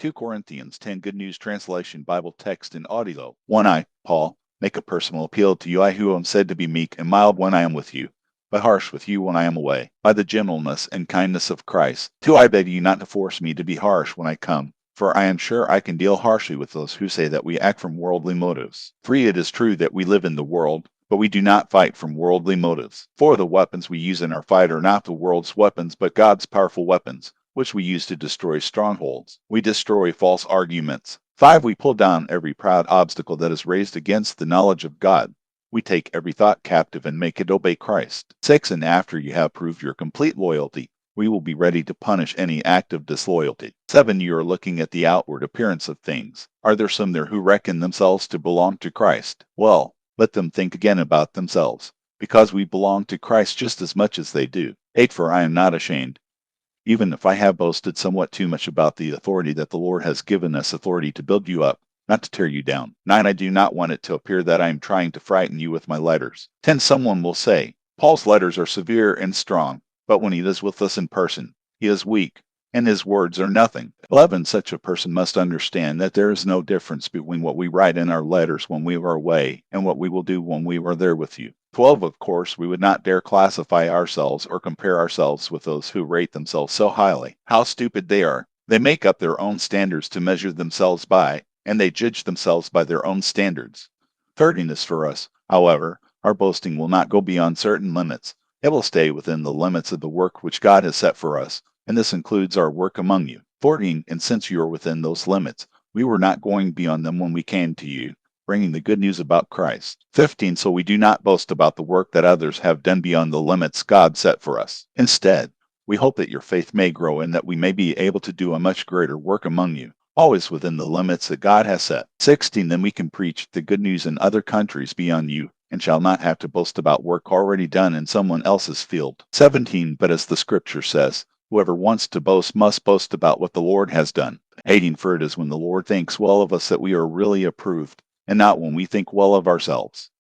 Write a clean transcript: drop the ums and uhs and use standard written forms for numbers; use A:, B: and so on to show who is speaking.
A: 2 Corinthians 10 Good News Translation Bible text and audio. 1 I, Paul, make a personal appeal to you, I who am said to be meek and mild when I am with you, but harsh with you when I am away, by the gentleness and kindness of Christ. 2 I beg you not to force me to be harsh when I come, for I am sure I can deal harshly with those who say that we act from worldly motives. 3 It is true that we live in the world, but we do not fight from worldly motives. 4 The weapons we use in our fight are not the world's weapons, but God's powerful weapons, which we use to destroy strongholds. We destroy false arguments. 5 We pull down every proud obstacle that is raised against the knowledge of God. We take every thought captive and make it obey Christ. 6 And after you have proved your complete loyalty, we will be ready to punish any act of disloyalty. 7 You are looking at the outward appearance of things. Are there some there who reckon themselves to belong to Christ? Well, let them think again about themselves, because we belong to Christ just as much as they do. 8 For I am not ashamed, even if I have boasted somewhat too much about the authority that the Lord has given us, authority to build you up, not to tear you down. 9 I do not want it to appear that I am trying to frighten you with my letters. 10 Someone will say, Paul's letters are severe and strong, but when he is with us in person, he is weak, and his words are nothing. 11 Such a person must understand that there is no difference between what we write in our letters when we are away and what we will do when we are there with you. 12 Of course, we would not dare classify ourselves or compare ourselves with those who rate themselves so highly. How stupid they are! They make up their own standards to measure themselves by, and they judge themselves by their own standards. 13 As for us, however, our boasting will not go beyond certain limits. It will stay within the limits of the work which God has set for us, and this includes our work among you. 14 And since you are within those limits, we were not going beyond them when we came to you, bringing the good news about Christ. 15 So we do not boast about the work that others have done beyond the limits God set for us. Instead, we hope that your faith may grow and that we may be able to do a much greater work among you, always within the limits that God has set. 16 Then we can preach the good news in other countries beyond you, and shall not have to boast about work already done in someone else's field. 17 But as the scripture says, whoever wants to boast must boast about what the Lord has done. 18 For it is when the Lord thinks well of us that we are really approved, and not when we think well of ourselves.